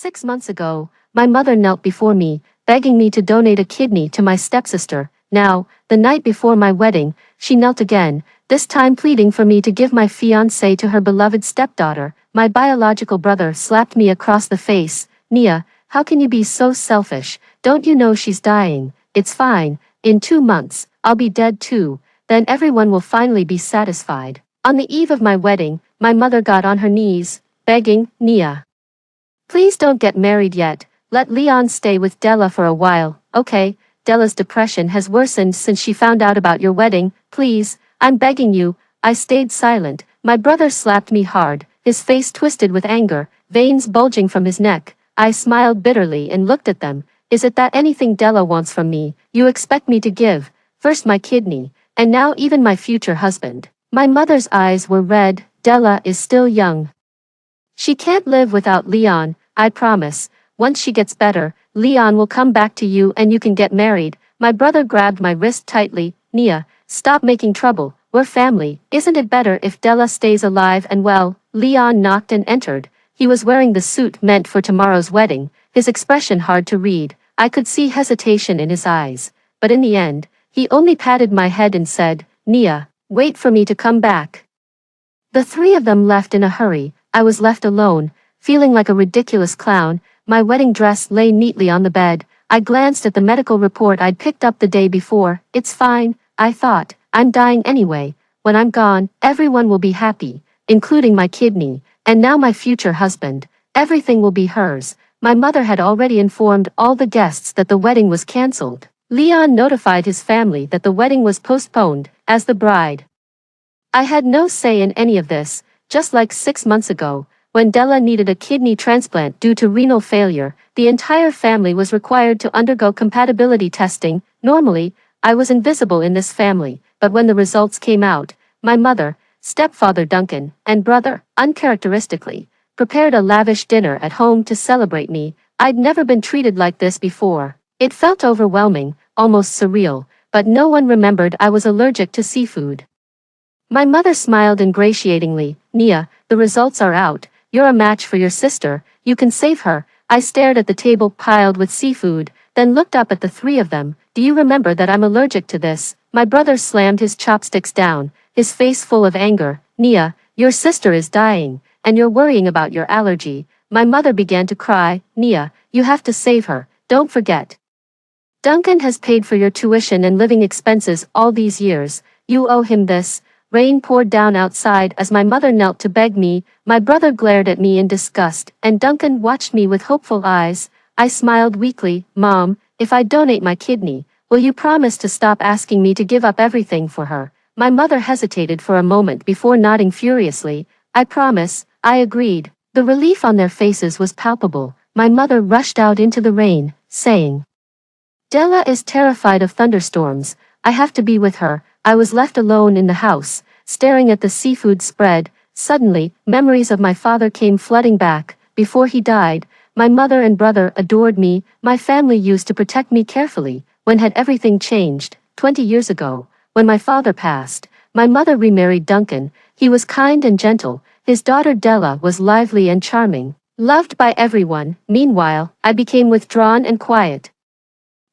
6 months ago, my mother knelt before me, begging me to donate a kidney to my stepsister. Now, the night before my wedding, she knelt again, this time pleading for me to give my fiancé to her beloved stepdaughter. My biological brother slapped me across the face. Nia, how can you be so selfish? Don't you know she's dying? It's fine. In 2 months, I'll be dead too. Then everyone will finally be satisfied. On the eve of my wedding, my mother got on her knees, begging, Nia, please don't get married yet. Let Leon stay with Della for a while, okay? Della's depression has worsened since she found out about your wedding. Please, I'm begging you. I stayed silent. My brother slapped me hard, his face twisted with anger, veins bulging from his neck. I smiled bitterly and looked at them. Is it that anything Della wants from me, you expect me to give? First my kidney, and now even my future husband. My mother's eyes were red. Della is still young. She can't live without Leon, I promise. Once she gets better, Leon will come back to you and you can get married. My brother grabbed my wrist tightly. Nia, stop making trouble. We're family. Isn't it better if Della stays alive and well? Leon knocked and entered. He was wearing the suit meant for tomorrow's wedding, his expression hard to read. I could see hesitation in his eyes. But in the end, he only patted my head and said, Nia, wait for me to come back. The three of them left in a hurry. I was left alone, feeling like a ridiculous clown. My wedding dress lay neatly on the bed. I glanced at the medical report I'd picked up the day before. It's fine, I thought. I'm dying anyway. When I'm gone, everyone will be happy, including my kidney, and now my future husband. Everything will be hers. My mother had already informed all the guests that the wedding was cancelled. Leon notified his family that the wedding was postponed, as the bride. I had no say in any of this. Just like 6 months ago, when Della needed a kidney transplant due to renal failure, the entire family was required to undergo compatibility testing. Normally, I was invisible in this family, but when the results came out, my mother, stepfather Duncan, and brother, uncharacteristically, prepared a lavish dinner at home to celebrate me. I'd never been treated like this before. It felt overwhelming, almost surreal, but no one remembered I was allergic to seafood. My mother smiled ingratiatingly. Nia, the results are out. You're a match for your sister. You can save her. I stared at the table piled with seafood, then looked up at the three of them. Do you remember that I'm allergic to this? My brother slammed his chopsticks down, his face full of anger. Nia, your sister is dying, and you're worrying about your allergy. My mother began to cry. Nia, you have to save her. Don't forget. Duncan has paid for your tuition and living expenses all these years. You owe him this. Rain poured down outside as my mother knelt to beg me. My brother glared at me in disgust, and Duncan watched me with hopeful eyes. I smiled weakly. Mom, if I donate my kidney, will you promise to stop asking me to give up everything for her? My mother hesitated for a moment before nodding furiously. I promise, I agreed. The relief on their faces was palpable. My mother rushed out into the rain, saying, Della is terrified of thunderstorms. I have to be with her. I was left alone in the house, staring at the seafood spread. Suddenly, memories of my father came flooding back. Before he died, my mother and brother adored me. My family used to protect me carefully. When had everything changed? 20 years ago, when my father passed, my mother remarried Duncan. He was kind and gentle. His daughter Della was lively and charming, loved by everyone. Meanwhile, I became withdrawn and quiet.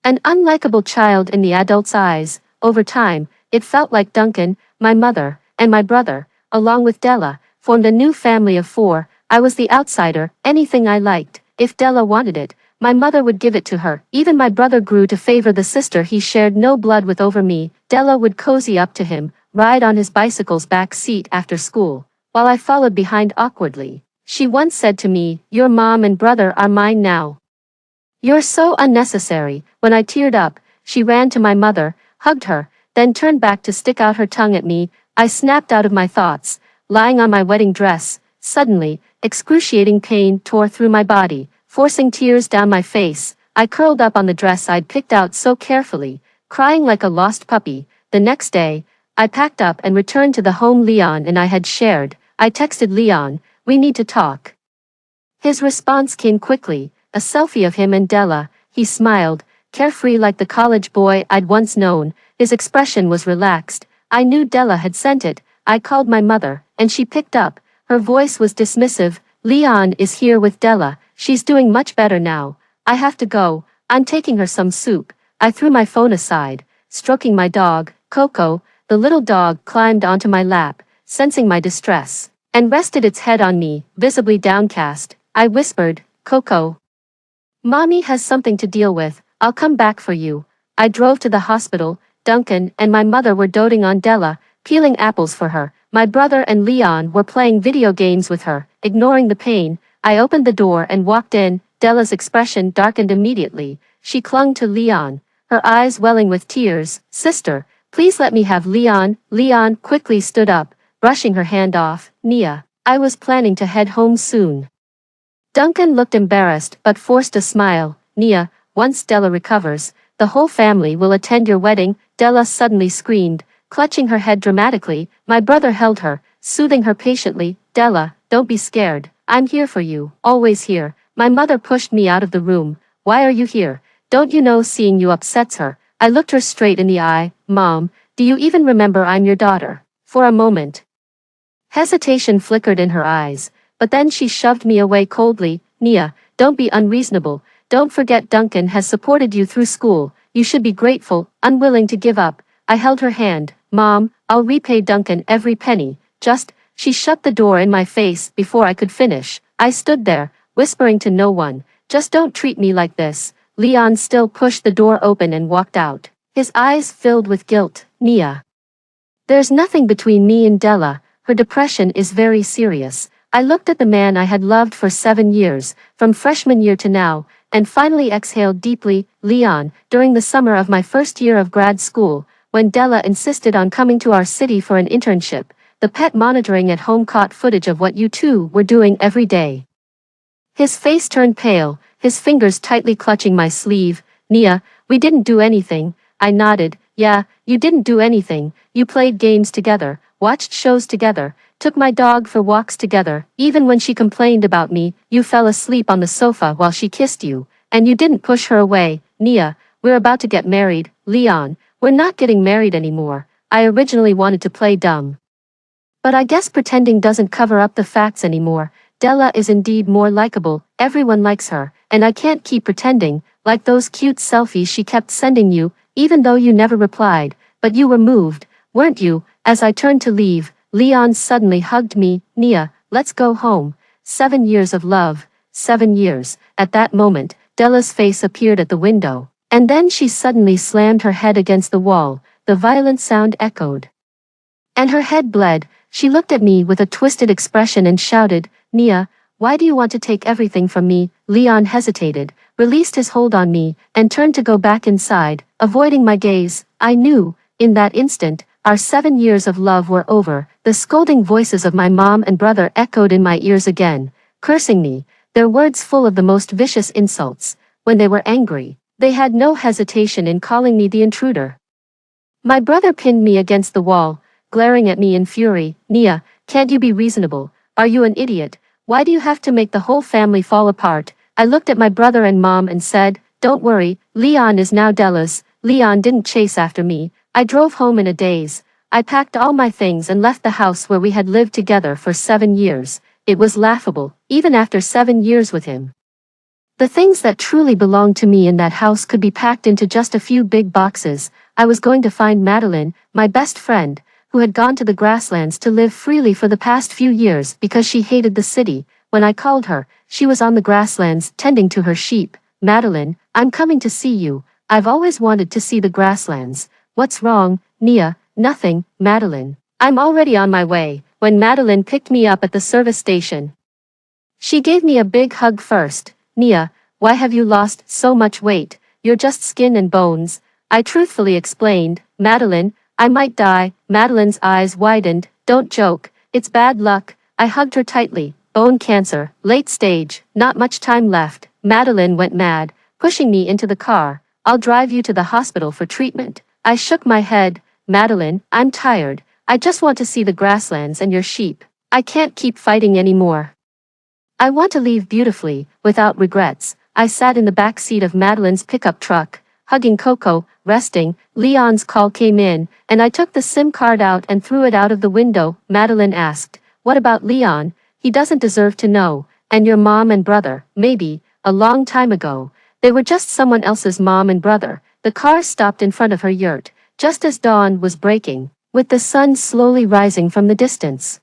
An unlikable child in the adults' eyes. Over time, it felt like Duncan, my mother, and my brother, along with Della, formed a new family of 4. I was the outsider. Anything I liked, if Della wanted it, my mother would give it to her. Even my brother grew to favor the sister he shared no blood with over me. Della would cozy up to him, ride on his bicycle's back seat after school, while I followed behind awkwardly. She once said to me, your mom and brother are mine now. You're so unnecessary. When I teared up, she ran to my mother, hugged her, then turned back to stick out her tongue at me. I snapped out of my thoughts, lying on my wedding dress. Suddenly, excruciating pain tore through my body, forcing tears down my face. I curled up on the dress I'd picked out so carefully, crying like a lost puppy. The next day, I packed up and returned to the home Leon and I had shared. I texted Leon, we need to talk. His response came quickly, a selfie of him and Della. He smiled, carefree like the college boy I'd once known. His expression was relaxed. I knew Della had sent it. I called my mother, and she picked up. Her voice was dismissive. Leon is here with Della. She's doing much better now. I have to go. I'm taking her some soup. I threw my phone aside, stroking my dog, Coco. The little dog climbed onto my lap, sensing my distress, and rested its head on me, visibly downcast. I whispered, Coco, Mommy has something to deal with. I'll come back for you. I drove to the hospital. Duncan and my mother were doting on Della, peeling apples for her. My brother and Leon were playing video games with her, ignoring the pain. I opened the door and walked in. Della's expression darkened immediately. She clung to Leon, her eyes welling with tears. Sister, please let me have Leon. Leon quickly stood up, brushing her hand off. Nia, I was planning to head home soon. Duncan looked embarrassed but forced a smile. Nia, once Della recovers, the whole family will attend your wedding. Della suddenly screamed, clutching her head dramatically. My brother held her, soothing her patiently. Della, don't be scared. I'm here for you, always here. My mother pushed me out of the room. Why are you here? Don't you know seeing you upsets her? I looked her straight in the eye. Mom, do you even remember I'm your daughter? For a moment, hesitation flickered in her eyes, but then she shoved me away coldly. Nia, don't be unreasonable. Don't forget Duncan has supported you through school. You should be grateful, unwilling to give up. I held her hand. Mom, I'll repay Duncan every penny. She shut the door in my face before I could finish. I stood there, whispering to no one. Just don't treat me like this. Leon still pushed the door open and walked out, his eyes filled with guilt. Nia, there's nothing between me and Della. Her depression is very serious. I looked at the man I had loved for 7 years, from freshman year to now, and finally exhaled deeply. Leon, during the summer of my first year of grad school, when Della insisted on coming to our city for an internship, the pet monitoring at home caught footage of what you two were doing every day. His face turned pale, his fingers tightly clutching my sleeve. Nia, we didn't do anything. I nodded. Yeah, you didn't do anything. You played games together, watched shows together, took my dog for walks together. Even when she complained about me, you fell asleep on the sofa while she kissed you, and you didn't push her away. Nia, we're about to get married. Leon, we're not getting married anymore. I originally wanted to play dumb, but I guess pretending doesn't cover up the facts anymore. Della is indeed more likable. Everyone likes her, and I can't keep pretending, like those cute selfies she kept sending you, even though you never replied. But you were moved, weren't you? As I turned to leave, Leon suddenly hugged me. Nia, let's go home. 7 years of love. 7 years. At that moment, Della's face appeared at the window, and then she suddenly slammed her head against the wall. The violent sound echoed, and her head bled. She looked at me with a twisted expression and shouted, Nia, why do you want to take everything from me? Leon hesitated, released his hold on me, and turned to go back inside, avoiding my gaze. I knew, in that instant, our 7 years of love were over. The scolding voices of my mom and brother echoed in my ears again, cursing me, their words full of the most vicious insults. When they were angry, they had no hesitation in calling me the intruder. My brother pinned me against the wall, glaring at me in fury. Nia, can't you be reasonable? Are you an idiot? Why do you have to make the whole family fall apart? I looked at my brother and mom and said, don't worry, Leon is now Della's. Leon didn't chase after me. I drove home in a daze. I packed all my things and left the house where we had lived together for 7 years. It was laughable, even after 7 years with him. The things that truly belonged to me in that house could be packed into just a few big boxes. I was going to find Madeline, my best friend, who had gone to the grasslands to live freely for the past few years because she hated the city. When I called her, she was on the grasslands tending to her sheep. Madeline, I'm coming to see you. I've always wanted to see the grasslands. What's wrong, Nia? Nothing, Madeline. I'm already on my way. When Madeline picked me up at the service station, she gave me a big hug first. Nia, why have you lost so much weight? You're just skin and bones. I truthfully explained. Madeline, I might die. Madeline's eyes widened. Don't joke. It's bad luck. I hugged her tightly. Bone cancer, late stage, not much time left. Madeline went mad, pushing me into the car. I'll drive you to the hospital for treatment. I shook my head. Madeline, I'm tired. I just want to see the grasslands and your sheep. I can't keep fighting anymore. I want to leave beautifully, without regrets. I sat in the back seat of Madeline's pickup truck, hugging Coco, resting. Leon's call came in, and I took the SIM card out and threw it out of the window. Madeline asked, what about Leon? He doesn't deserve to know. and your mom and brother, maybe, a long time ago. They were just someone else's mom and brother. The car stopped in front of her yurt, just as dawn was breaking, with the sun slowly rising from the distance.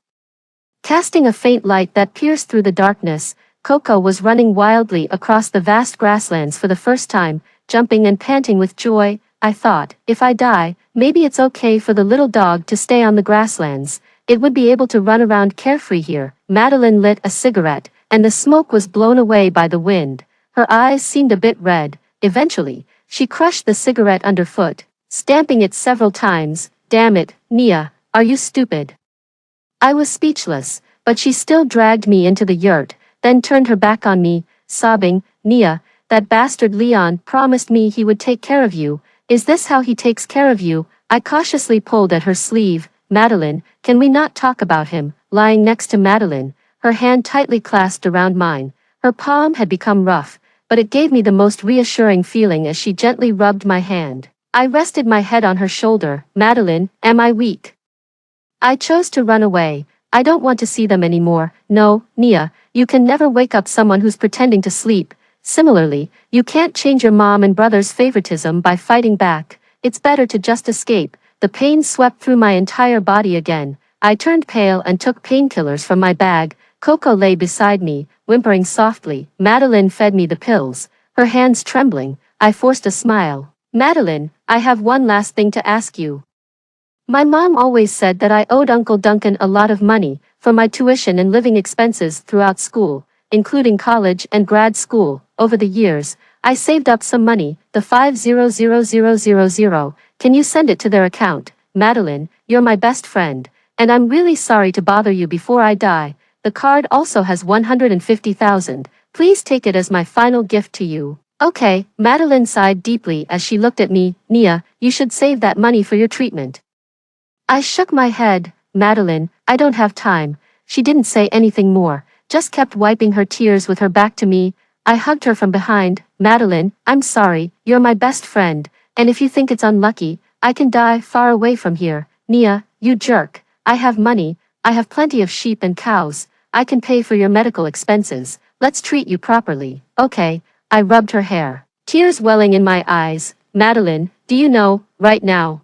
Casting a faint light that pierced through the darkness, Coco was running wildly across the vast grasslands for the first time, jumping and panting with joy. I thought, if I die, maybe it's okay for the little dog to stay on the grasslands. It would be able to run around carefree here. Madeline lit a cigarette, and the smoke was blown away by the wind. Her eyes seemed a bit red. Eventually, she crushed the cigarette underfoot, stamping it several times. Damn it, Nia, are you stupid? I was speechless, but she still dragged me into the yurt, then turned her back on me, sobbing, Nia, that bastard Leon promised me he would take care of you. Is this how he takes care of you? I cautiously pulled at her sleeve. Madeline, can we not talk about him? Lying next to Madeline, her hand tightly clasped around mine. Her palm had become rough, but it gave me the most reassuring feeling as she gently rubbed my hand. I rested my head on her shoulder. Madeline, am I weak? I chose to run away. I don't want to see them anymore. No, Nia, you can never wake up someone who's pretending to sleep. Similarly, you can't change your mom and brother's favoritism by fighting back. It's better to just escape. The pain swept through my entire body again. I turned pale and took painkillers from my bag. Coco lay beside me, whimpering softly. Madeline fed me the pills, her hands trembling. I forced a smile. Madeline, I have one last thing to ask you. My mom always said that I owed Uncle Duncan a lot of money for my tuition and living expenses throughout school, including college and grad school. Over the years, I saved up some money, the 500,000. Can you send it to their account? Madeline, you're my best friend, and I'm really sorry to bother you before I die. The card also has 150,000. Please take it as my final gift to you. Okay, Madeline sighed deeply as she looked at me. Nia, you should save that money for your treatment. I shook my head. Madeline, I don't have time. She didn't say anything more, just kept wiping her tears with her back to me. I hugged her from behind. Madeline, I'm sorry, you're my best friend, and if you think it's unlucky, I can die far away from here. Nia, you jerk. I have money, I have plenty of sheep and cows. I can pay for your medical expenses. Let's treat you properly. Okay. I rubbed her hair, tears welling in my eyes. Madeline, do you know, right now,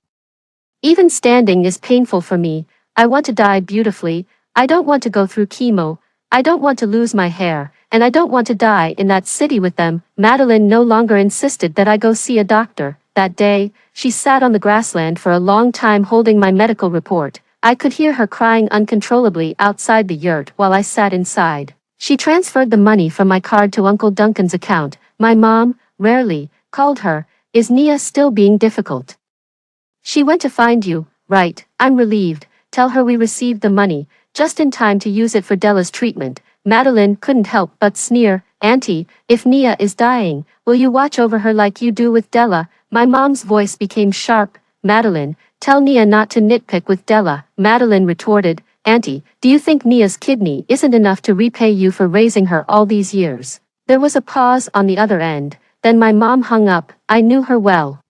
even standing is painful for me. I want to die beautifully. I don't want to go through chemo. I don't want to lose my hair, and I don't want to die in that city with them. Madeline no longer insisted that I go see a doctor. That day, she sat on the grassland for a long time holding my medical report. I could hear her crying uncontrollably outside the yurt while I sat inside. She transferred the money from my card to Uncle Duncan's account. My mom, rarely, called her. Is Nia still being difficult? She went to find you, right? I'm relieved. Tell her we received the money, just in time to use it for Della's treatment. Madeline couldn't help but sneer. Auntie, if Nia is dying, will you watch over her like you do with Della? My mom's voice became sharp. Madeline, tell Nia not to nitpick with Della. Madeline retorted. Auntie, do you think Nia's kidney isn't enough to repay you for raising her all these years? There was a pause on the other end, then my mom hung up. I knew her well.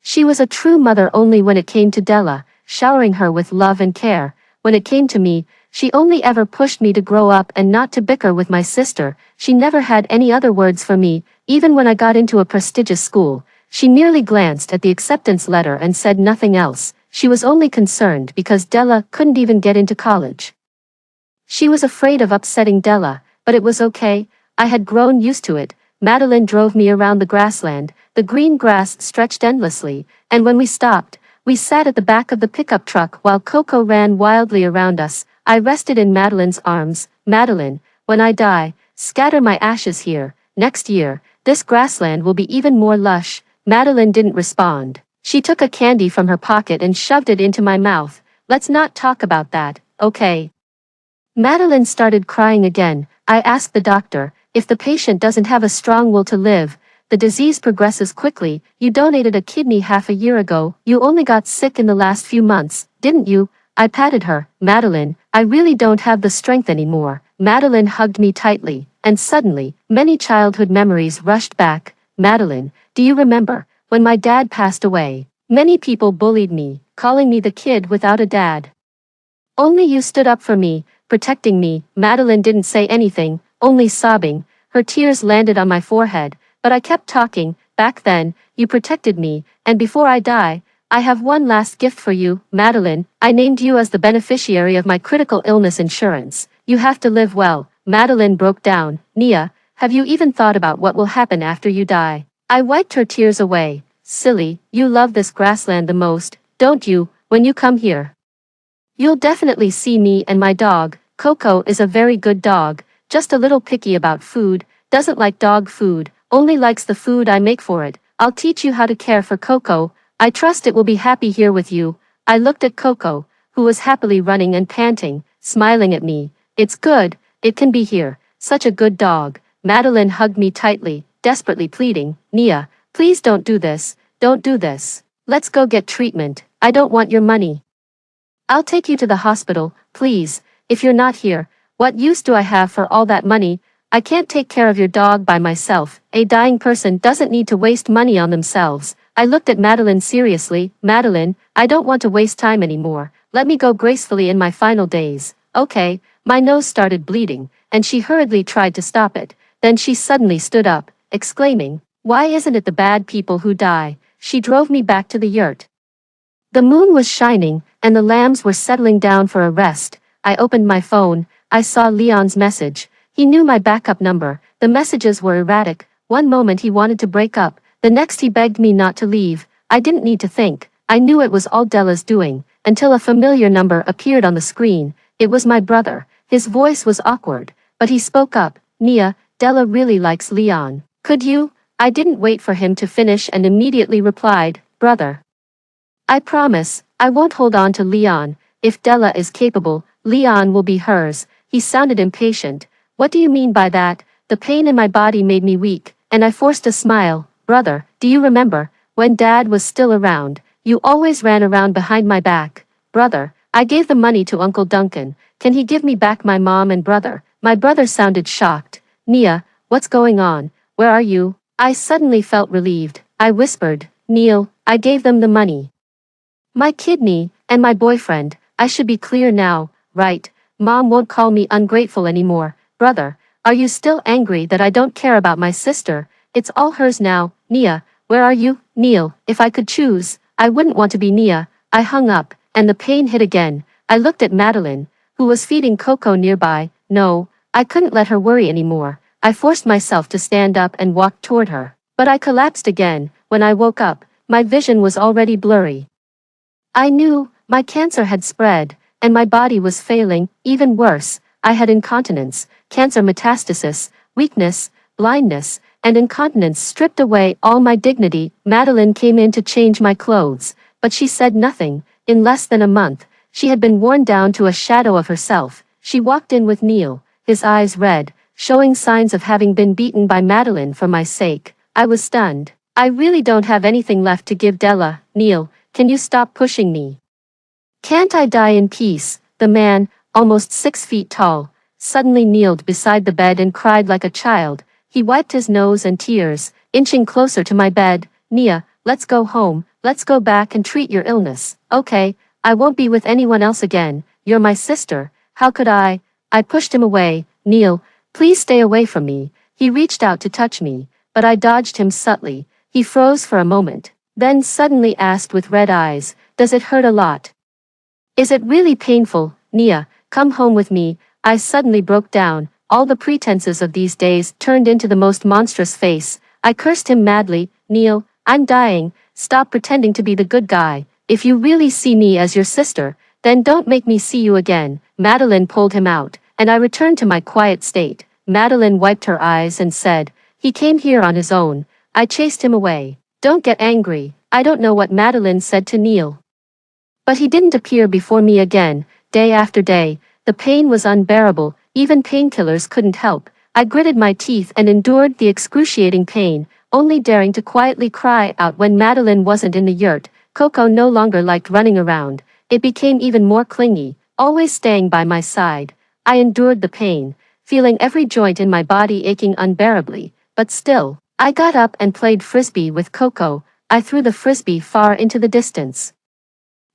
She was a true mother only when it came to Della, showering her with love and care. When it came to me, she only ever pushed me to grow up and not to bicker with my sister. She never had any other words for me, even when I got into a prestigious school. She merely glanced at the acceptance letter and said nothing else. She was only concerned because Della couldn't even get into college. She was afraid of upsetting Della, but it was okay. I had grown used to it. Madeline drove me around the grassland. The green grass stretched endlessly, and when we stopped, we sat at the back of the pickup truck while Coco ran wildly around us. I rested in Madeline's arms. Madeline, when I die, scatter my ashes here. Next year, this grassland will be even more lush. Madeline didn't respond. She took a candy from her pocket and shoved it into my mouth. Let's not talk about that, okay? Madeline started crying again. I asked the doctor, if the patient doesn't have a strong will to live, the disease progresses quickly. You donated a kidney half a year ago. You only got sick in the last few months, didn't you? I patted her. Madeline, I really don't have the strength anymore. Madeline hugged me tightly, and suddenly, many childhood memories rushed back. Madeline, do you remember, when my dad passed away? Many people bullied me, calling me the kid without a dad. Only you stood up for me, protecting me. Madeline didn't say anything, only sobbing. Her tears landed on my forehead, but I kept talking. Back then, you protected me, and before I die, I have one last gift for you, Madeline. I named you as the beneficiary of my critical illness insurance. You have to live well. Madeline broke down. Nia, have you even thought about what will happen after you die? I wiped her tears away. Silly, you love this grassland the most, don't you, when you come here? You'll definitely see me and my dog. Coco is a very good dog, just a little picky about food, doesn't like dog food, only likes the food I make for it. I'll teach you how to care for Coco. I trust it will be happy here with you. I looked at Coco, who was happily running and panting, smiling at me. It's good, it can be here. Such a good dog. Madeline hugged me tightly, desperately pleading, Nia, please don't do this, don't do this. Let's go get treatment. I don't want your money. I'll take you to the hospital, please. If you're not here, what use do I have for all that money? I can't take care of your dog by myself. A dying person doesn't need to waste money on themselves. I looked at Madeline seriously. Madeline, I don't want to waste time anymore. Let me go gracefully in my final days. Okay. My nose started bleeding, and she hurriedly tried to stop it. Then she suddenly stood up, exclaiming, why isn't it the bad people who die? She drove me back to the yurt. The moon was shining, and the lambs were settling down for a rest. I opened my phone. I saw Leon's message. He knew my backup number. The messages were erratic. One moment he wanted to break up, the next he begged me not to leave. I didn't need to think. I knew it was all Della's doing, until a familiar number appeared on the screen. It was my brother. His voice was awkward, but he spoke up. Nia, Della really likes Leon. Could you? I didn't wait for him to finish and immediately replied, brother. I promise, I won't hold on to Leon. If Della is capable, Leon will be hers. He sounded impatient. What do you mean by that? The pain in my body made me weak, and I forced a smile. Brother, do you remember, when Dad was still around, you always ran around behind my back? Brother, I gave the money to Uncle Duncan. Can he give me back my mom and brother? My brother sounded shocked. Nia, what's going on? Where are you? I suddenly felt relieved. I whispered, Neil, I gave them the money. My kidney, and my boyfriend. I should be clear now, right? Mom won't call me ungrateful anymore. Brother, are you still angry that I don't care about my sister? It's all hers now. Nia, where are you? Neil, if I could choose, I wouldn't want to be Nia. I hung up, and the pain hit again. I looked at Madeline, who was feeding Coco nearby. No, I couldn't let her worry anymore. I forced myself to stand up and walk toward her. But I collapsed again. When I woke up, my vision was already blurry. I knew, my cancer had spread, and my body was failing. Even worse, I had incontinence, cancer metastasis, weakness, blindness, and incontinence stripped away all my dignity. Madeline came in to change my clothes, but she said nothing. In less than a month, she had been worn down to a shadow of herself. She walked in with Neil, his eyes red, showing signs of having been beaten by Madeline for my sake. I was stunned. I really don't have anything left to give Della. Neil, can you stop pushing me? Can't I die in peace? The man, almost 6 feet tall, suddenly kneeled beside the bed and cried like a child. He wiped his nose and tears, inching closer to my bed. Nia, let's go home. Let's go back and treat your illness. Okay, I won't be with anyone else again. You're my sister. How could I? I pushed him away. Neil, please stay away from me. He reached out to touch me, but I dodged him subtly. He froze for a moment, then suddenly asked with red eyes, does it hurt a lot? Is it really painful? Nia, come home with me. I suddenly broke down. All the pretenses of these days turned into the most monstrous face. I cursed him madly. Neil, I'm dying. Stop pretending to be the good guy. If you really see me as your sister, then don't make me see you again. Madeline pulled him out, and I returned to my quiet state. Madeline wiped her eyes and said, he came here on his own. I chased him away. Don't get angry. I don't know what Madeline said to Neil. But he didn't appear before me again. Day after day, the pain was unbearable. Even painkillers couldn't help. I gritted my teeth and endured the excruciating pain, only daring to quietly cry out when Madeline wasn't in the yurt. Coco no longer liked running around. It became even more clingy, always staying by my side. I endured the pain, feeling every joint in my body aching unbearably, but still, I got up and played frisbee with Coco. I threw the frisbee far into the distance.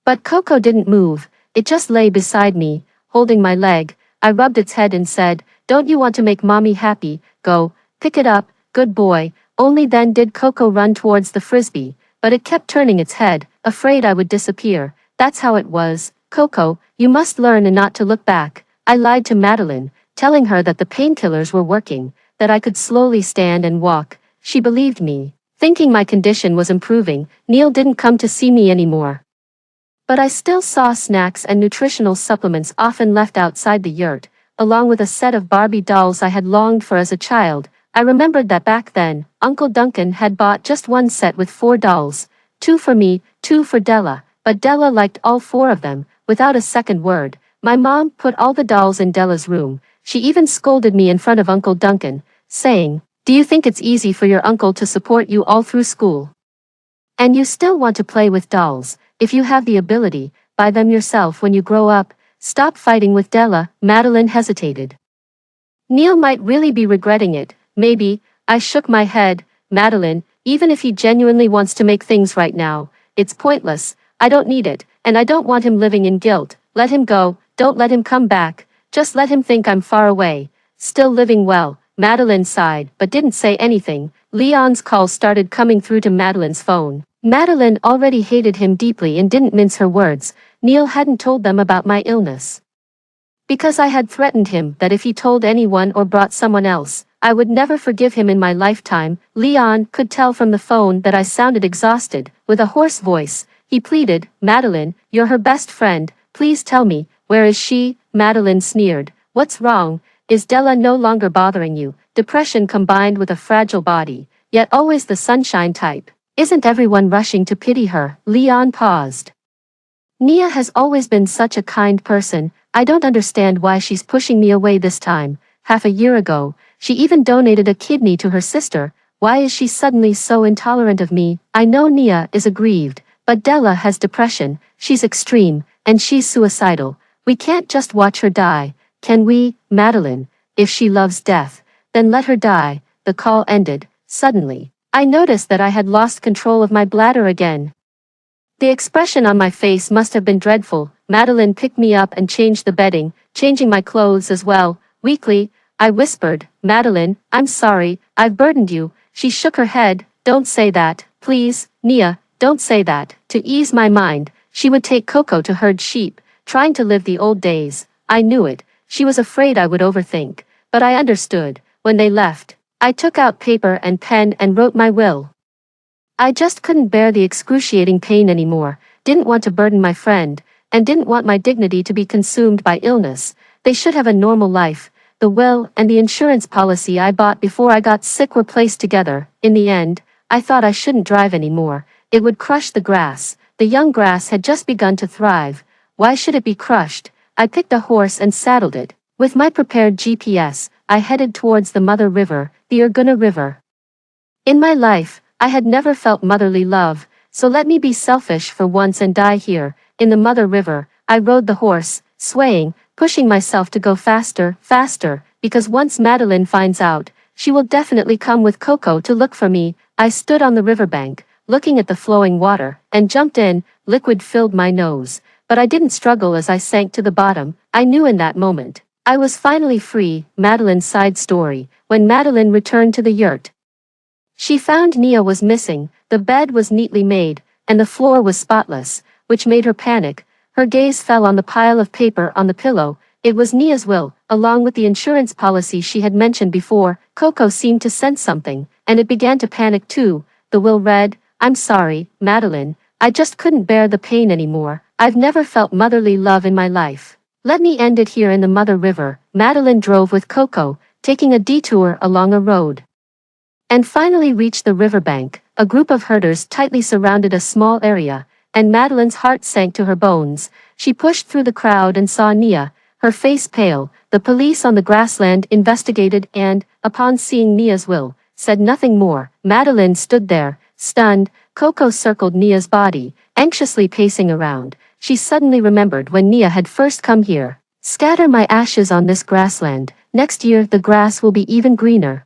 But Coco didn't move. It just lay beside me, holding my leg. I rubbed its head and said, "Don't you want to make mommy happy? Go, pick it up, good boy." Only then did Coco run towards the frisbee, but it kept turning its head, afraid I would disappear. That's how it was. "Coco, you must learn and not to look back." I lied to Madeline, telling her that the painkillers were working, that I could slowly stand and walk. She believed me. Thinking my condition was improving, Neil didn't come to see me anymore. But I still saw snacks and nutritional supplements often left outside the yurt, along with a set of Barbie dolls I had longed for as a child. I remembered that back then, Uncle Duncan had bought just one set with 4 dolls, 2 for me, 2 for Della, but Della liked all 4 of them, without a second word. My mom put all the dolls in Della's room. She even scolded me in front of Uncle Duncan, saying, "Do you think it's easy for your uncle to support you all through school? And you still want to play with dolls? If you have the ability, buy them yourself when you grow up. Stop fighting with Della." Madeline hesitated. "Neil might really be regretting it, maybe." I shook my head. "Madeline, even if he genuinely wants to make things right now, it's pointless. I don't need it, and I don't want him living in guilt. Let him go, don't let him come back. Just let him think I'm far away, still living well." Madeline sighed, but didn't say anything. Leon's call started coming through to Madeline's phone. Madeline already hated him deeply and didn't mince her words. Neil hadn't told them about my illness, because I had threatened him that if he told anyone or brought someone else, I would never forgive him in my lifetime. Leon could tell from the phone that I sounded exhausted. With a hoarse voice, he pleaded, "Madeline, you're her best friend. Please tell me, where is she?" Madeline sneered. "What's wrong? Is Della no longer bothering you?" Depression combined with a fragile body, yet always the sunshine type. "Isn't everyone rushing to pity her?" Leon paused. "Nia has always been such a kind person. I don't understand why she's pushing me away this time. Half a year ago, she even donated a kidney to her sister. Why is she suddenly so intolerant of me?" I know Nia is aggrieved, but Della has depression. She's extreme, and she's suicidal. We can't just watch her die, can we, Madeline? If she loves death, then let her die. The call ended. Suddenly, I noticed that I had lost control of my bladder again. The expression on my face must have been dreadful. Madeline picked me up and changed the bedding, changing my clothes as well. Weakly, I whispered, "Madeline, I'm sorry, I've burdened you." She shook her head. "Don't say that, please, Nia, don't say that." To ease my mind, she would take Coco to herd sheep, trying to live the old days. I knew it. She was afraid I would overthink, but I understood. When they left, I took out paper and pen and wrote my will. I just couldn't bear the excruciating pain anymore, didn't want to burden my friend, and didn't want my dignity to be consumed by illness. They should have a normal life. The will and the insurance policy I bought before I got sick were placed together. In the end, I thought I shouldn't drive anymore. It would crush the grass. The young grass had just begun to thrive. Why should it be crushed? I picked a horse and saddled it. With my prepared GPS, I headed towards the Mother River, the Urguna River. In my life, I had never felt motherly love, so let me be selfish for once and die here, in the Mother River. I rode the horse, swaying, pushing myself to go faster, faster, because once Madeline finds out, she will definitely come with Coco to look for me. I stood on the riverbank, looking at the flowing water, and jumped in. Liquid filled my nose, but I didn't struggle as I sank to the bottom. I knew in that moment, I was finally free. Madeline's side story. When Madeline returned to the yurt, she found Nia was missing. The bed was neatly made, and the floor was spotless, which made her panic. Her gaze fell on the pile of paper on the pillow. It was Nia's will, along with the insurance policy she had mentioned before. Coco seemed to sense something, and it began to panic too. The will read, "I'm sorry, Madeline. I just couldn't bear the pain anymore. I've never felt motherly love in my life. Let me end it here in the Mother River." Madeline drove with Coco, taking a detour along a road, and finally reached the riverbank. A group of herders tightly surrounded a small area, and Madeline's heart sank to her bones. She pushed through the crowd and saw Nia, her face pale. The police on the grassland investigated and, upon seeing Nia's will, said nothing more. Madeline stood there, stunned. Coco circled Nia's body, anxiously pacing around. She suddenly remembered when Nia had first come here. "Scatter my ashes on this grassland. Next year the grass will be even greener."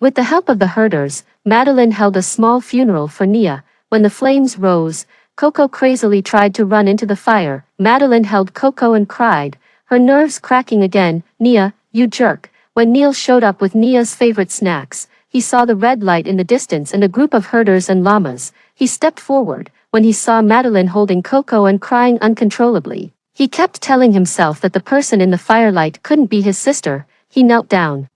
With the help of the herders, Madeline held a small funeral for Nia. When the flames rose, Coco crazily tried to run into the fire. Madeline held Coco and cried. her nerves cracking again. "Nia, you jerk." When Neil showed up with Nia's favorite snacks, he saw the red light in the distance and a group of herders and llamas. He stepped forward. When he saw Madeline holding Coco and crying uncontrollably, he kept telling himself that the person in the firelight couldn't be his sister. He knelt down,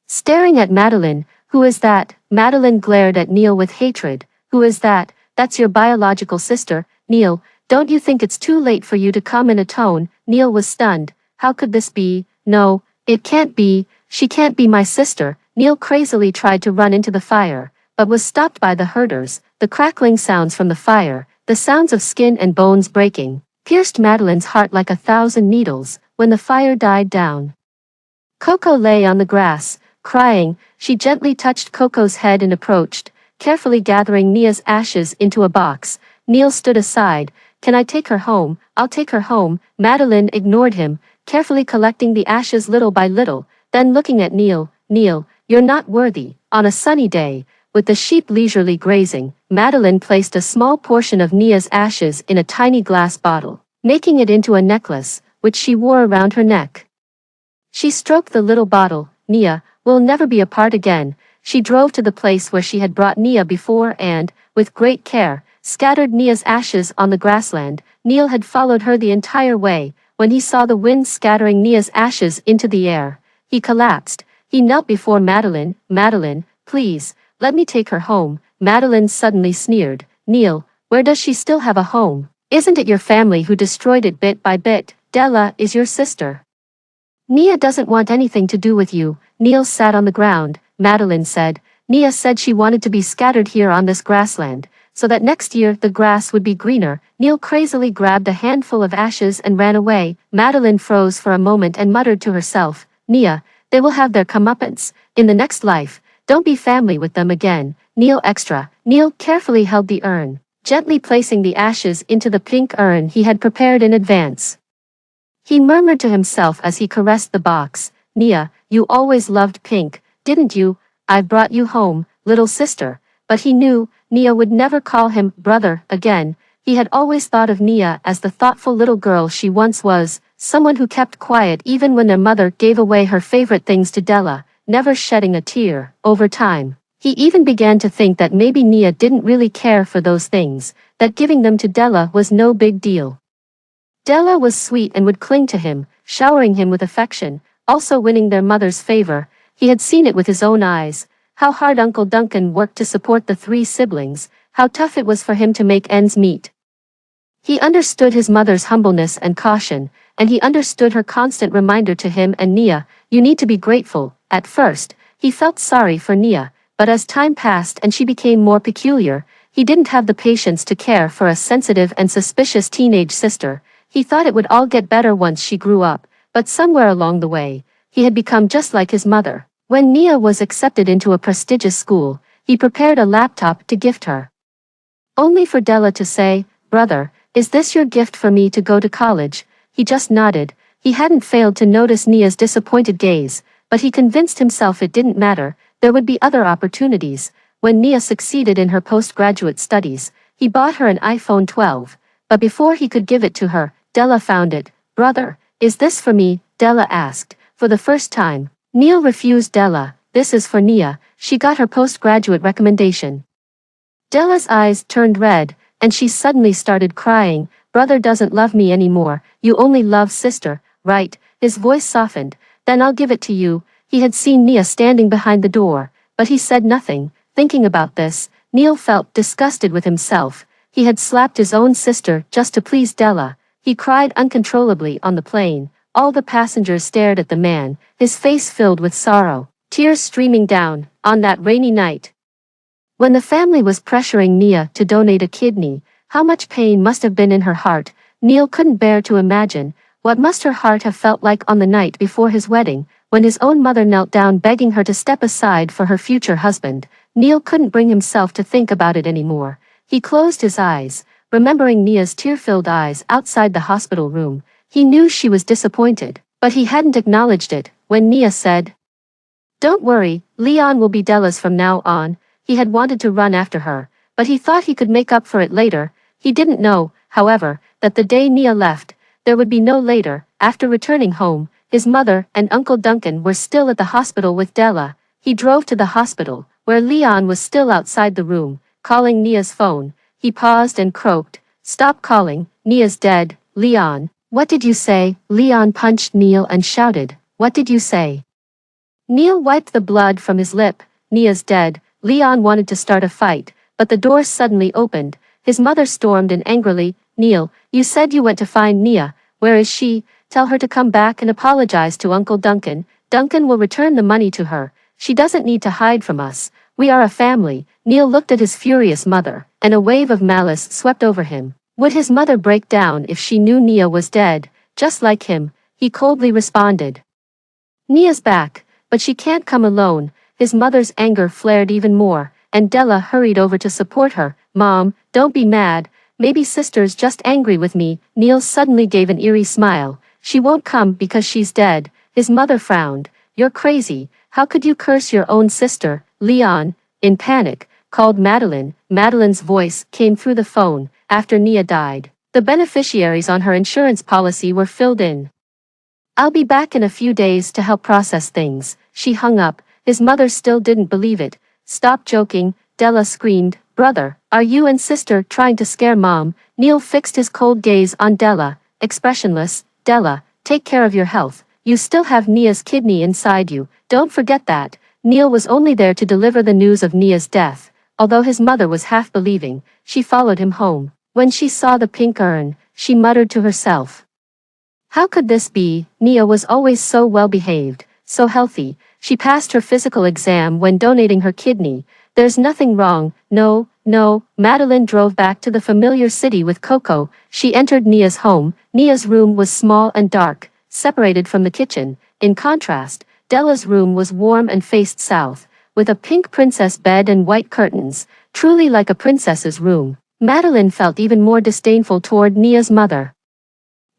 staring at Madeline. "Who is that?" Madeline glared at Neil with hatred. "Who is that?" "That's your biological sister, Neil. Don't you think it's too late for you to come?" in a tone. Neil was stunned. How could this be? No, it can't be. She can't be my sister. Neil crazily tried to run into the fire, but was stopped by the herders. The crackling sounds from the fire, the sounds of skin and bones breaking, pierced Madeline's heart like 1,000 needles. When the fire died down, Coco lay on the grass, crying. She gently touched Coco's head and approached, carefully gathering Nia's ashes into a box. Neil stood aside. "Can I take her home?" "I'll take her home." Madeline ignored him, carefully collecting the ashes little by little, then looking at Neil. "Neil, you're not worthy." On a sunny day, with the sheep leisurely grazing, Madeline placed a small portion of Nia's ashes in a tiny glass bottle, making it into a necklace, which she wore around her neck. She stroked the little bottle. "Nia, we'll never be apart again." She drove to the place where she had brought Nia before and, with great care, scattered Nia's ashes on the grassland. Neil had followed her the entire way. When he saw the wind scattering Nia's ashes into the air, he collapsed. He knelt before Madeline. "Madeline, please, let me take her home." Madeline suddenly sneered. "Neil, where does she still have a home? Isn't it your family who destroyed it bit by bit? Della is your sister. Nia doesn't want anything to do with you." Neil sat on the ground. Madeline said, "Nia said she wanted to be scattered here on this grassland, so that next year the grass would be greener." Neil crazily grabbed a handful of ashes and ran away. Madeline froze for a moment and muttered to herself, "Nia, they will have their comeuppance in the next life. Don't be family with them again." Neil extra. Neil carefully held the urn, gently placing the ashes into the pink urn he had prepared in advance. He murmured to himself as he caressed the box, "Nia, you always loved pink, didn't you? I've brought you home, little sister." But he knew, Nia would never call him brother again. He had always thought of Nia as the thoughtful little girl she once was, someone who kept quiet even when their mother gave away her favorite things to Della, never shedding a tear. Over time, he even began to think that maybe Nia didn't really care for those things, that giving them to Della was no big deal. Della was sweet and would cling to him, showering him with affection, also winning their mother's favor. He had seen it with his own eyes, how hard Uncle Duncan worked to support the 3 siblings, how tough it was for him to make ends meet. He understood his mother's humbleness and caution, and he understood her constant reminder to him and Nia, "You need to be grateful." At first, he felt sorry for Nia, but as time passed and she became more peculiar, he didn't have the patience to care for a sensitive and suspicious teenage sister. He thought it would all get better once she grew up, but somewhere along the way, he had become just like his mother. When Nia was accepted into a prestigious school, he prepared a laptop to gift her, only for Della to say, "Brother, is this your gift for me to go to college?" He just nodded. He hadn't failed to notice Nia's disappointed gaze, but he convinced himself it didn't matter, there would be other opportunities. When Nia succeeded in her postgraduate studies, he bought her an iPhone 12, but before he could give it to her, Della found it. "Brother, is this for me?" Della asked. For the first time, Neil refused Della. "This is for Nia. She got her postgraduate recommendation." Della's eyes turned red, and she suddenly started crying. "Brother doesn't love me anymore. You only love sister, right?" His voice softened. "Then I'll give it to you." He had seen Nia standing behind the door, but he said nothing. Thinking about this, Neil felt disgusted with himself. He had slapped his own sister just to please Della. He cried uncontrollably on the plane. All the passengers stared at the man, his face filled with sorrow, tears streaming down. On that rainy night, when the family was pressuring Nia to donate a kidney, how much pain must have been in her heart. Neil couldn't bear to imagine what must her heart have felt like on the night before his wedding, when his own mother knelt down begging her to step aside for her future husband. Neil couldn't bring himself to think about it anymore. He closed his eyes, remembering Nia's tear-filled eyes outside the hospital room. He knew she was disappointed, but he hadn't acknowledged it. When Nia said, "Don't worry, Leon will be Della's from now on," he had wanted to run after her, but he thought he could make up for it later. He didn't know, however, that the day Nia left, there would be no later. After returning home, his mother and Uncle Duncan were still at the hospital with Della. He drove to the hospital, where Leon was still outside the room, calling Nia's phone. He paused and croaked, "Stop calling, Nia's dead." "Leon, what did you say?" Leon punched Neil and shouted, "What did you say?" Neil wiped the blood from his lip. "Nia's dead." Leon wanted to start a fight, but the door suddenly opened. His mother stormed in angrily, "Neil, you said you went to find Nia. Where is she? Tell her to come back and apologize to Uncle Duncan. Duncan will return the money to her. She doesn't need to hide from us. We are a family." Neil looked at his furious mother, and a wave of malice swept over him. Would his mother break down if she knew Nia was dead? Just like him, he coldly responded, "Nia's back, but she can't come alone." His mother's anger flared even more, and Della hurried over to support her. "Mom, don't be mad. Maybe sister's just angry with me." Neil suddenly gave an eerie smile. "She won't come because she's dead." His mother frowned. "You're crazy. How could you curse your own sister?" Leon, in panic, called Madeline. Madeline's voice came through the phone. After Nia died, the beneficiaries on her insurance policy were filled in. "I'll be back in a few days to help process things." She hung up. His mother still didn't believe it. "Stop joking," Della screamed. "Brother, are you and sister trying to scare Mom?" Neil fixed his cold gaze on Della, expressionless. "Della, take care of your health. You still have Nia's kidney inside you. Don't forget that." Neil was only there to deliver the news of Nia's death. Although his mother was half believing, she followed him home. When she saw the pink urn, she muttered to herself, "How could this be? Nia was always so well behaved, so healthy." She passed her physical exam when donating her kidney. "There's nothing wrong." "No, no." Madeline drove back to the familiar city with Coco. She entered Nia's home. Nia's room was small and dark, separated from the kitchen. In contrast, Della's room was warm and faced south, with a pink princess bed and white curtains, truly like a princess's room. Madeline felt even more disdainful toward Nia's mother.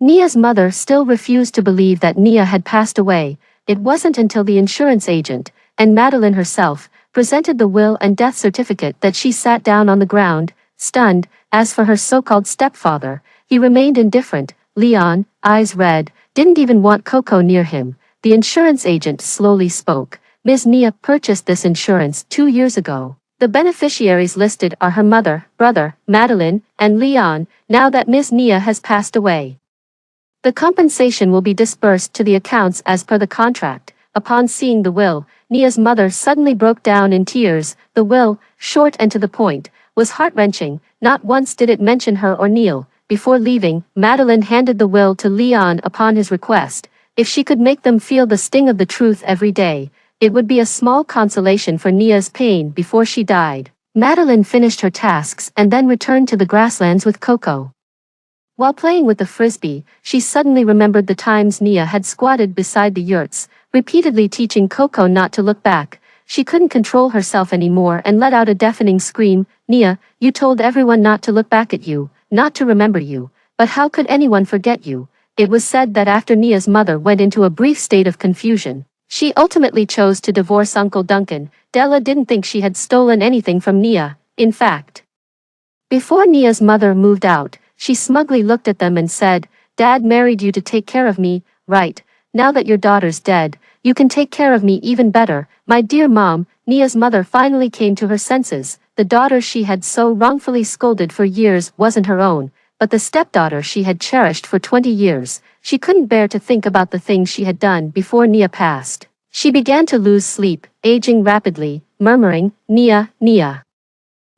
Nia's mother still refused to believe that Nia had passed away. It wasn't until the insurance agent, and Madeline herself, presented the will and death certificate that she sat down on the ground, stunned. As for her so-called stepfather, he remained indifferent. Leon, eyes red, didn't even want Coco near him. The insurance agent slowly spoke. "Ms. Nia purchased this insurance 2 years ago. The beneficiaries listed are her mother, brother, Madeline, and Leon. Now that Ms. Nia has passed away, the compensation will be disbursed to the accounts as per the contract." Upon seeing the will, Nia's mother suddenly broke down in tears. The will, short and to the point, was heart-wrenching. Not once did it mention her or Neil. Before leaving, Madeline handed the will to Leon upon his request. If she could make them feel the sting of the truth every day, it would be a small consolation for Nia's pain before she died. Madeline finished her tasks and then returned to the grasslands with Coco. While playing with the frisbee, she suddenly remembered the times Nia had squatted beside the yurts, repeatedly teaching Coco not to look back. She couldn't control herself anymore and let out a deafening scream. "Nia, you told everyone not to look back at you, not to remember you. But how could anyone forget you?" It was said that after Nia's mother went into a brief state of confusion, she ultimately chose to divorce Uncle Duncan. Della didn't think she had stolen anything from Nia. In fact, before Nia's mother moved out, she smugly looked at them and said, "Dad married you to take care of me, right? Now that your daughter's dead, you can take care of me even better." "My dear Mom," Nia's mother finally came to her senses. The daughter she had so wrongfully scolded for years wasn't her own, but the stepdaughter she had cherished for 20 years. She couldn't bear to think about the things she had done before Nia passed. She began to lose sleep, aging rapidly, murmuring, "Nia, Nia.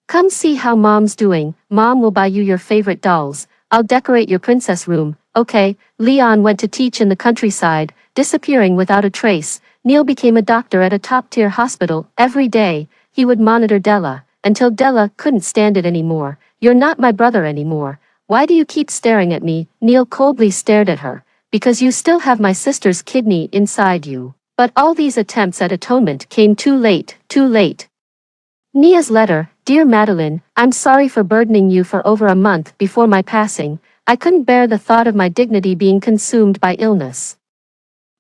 Come see how Mom's doing. Mom will buy you your favorite dolls. I'll decorate your princess room." "Okay." Leon went to teach in the countryside, disappearing without a trace. Neil became a doctor at a top-tier hospital. Every day, he would monitor Della, until Della couldn't stand it anymore. "You're not my brother anymore. Why do you keep staring at me?" Neil coldly stared at her. "Because you still have my sister's kidney inside you." But all these attempts at atonement came too late, too late. Nia's letter. "Dear Madeline, I'm sorry for burdening you for over a month before my passing. I couldn't bear the thought of my dignity being consumed by illness.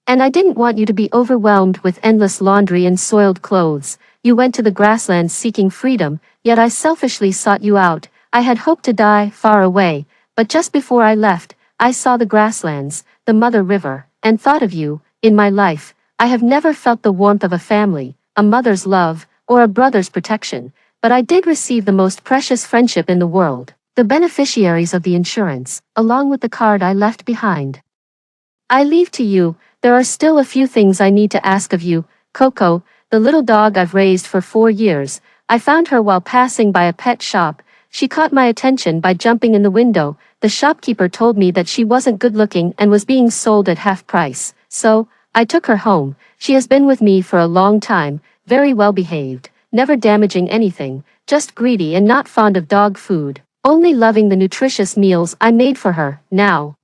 And I didn't want you to be overwhelmed with endless laundry and soiled clothes. You went to the grasslands seeking freedom, yet I selfishly sought you out. I had hoped to die far away, but just before I left, I saw the grasslands. the mother river, and thought of you. In my life, I have never felt the warmth of a family, a mother's love, or a brother's protection, but I did receive the most precious friendship in the world, the beneficiaries of the insurance, along with the card I left behind. I leave to you. There are still a few things I need to ask of you. Coco, the little dog I've raised for 4 years, I found her while passing by a pet shop. She caught my attention by jumping in the window. The shopkeeper told me that she wasn't good looking and was being sold at half price, so I took her home. She has been with me for a long time, very well behaved, never damaging anything, just greedy and not fond of dog food, only loving the nutritious meals I made for her. Now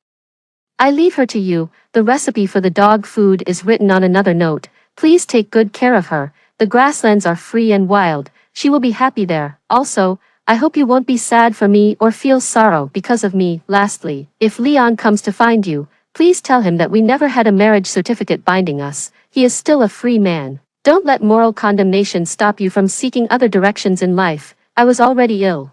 I leave her to you. The recipe for the dog food is written on another note. Please take good care of her. The grasslands are free and wild. She will be happy there. Also, I hope you won't be sad for me or feel sorrow because of me. Lastly, if Leon comes to find you, please tell him that we never had a marriage certificate binding us. He is still a free man. Don't let moral condemnation stop you from seeking other directions in life. I was already ill.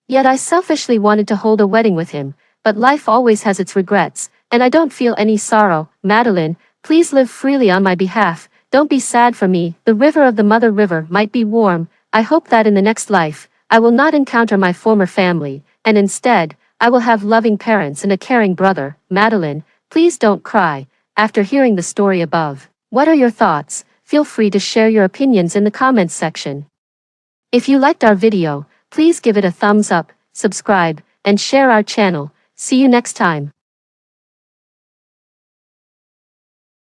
Yet I selfishly wanted to hold a wedding with him, but life always has its regrets, and I don't feel any sorrow. Madeline, please live freely on my behalf. Don't be sad for me. The river of the mother river might be warm. I hope that in the next life, I will not encounter my former family, and instead, I will have loving parents and a caring brother. Madeline, please don't cry. After hearing the story above, what are your thoughts? Feel free to share your opinions in the comments section. If you liked our video, please give it a thumbs up, subscribe, and share our channel. See you next time.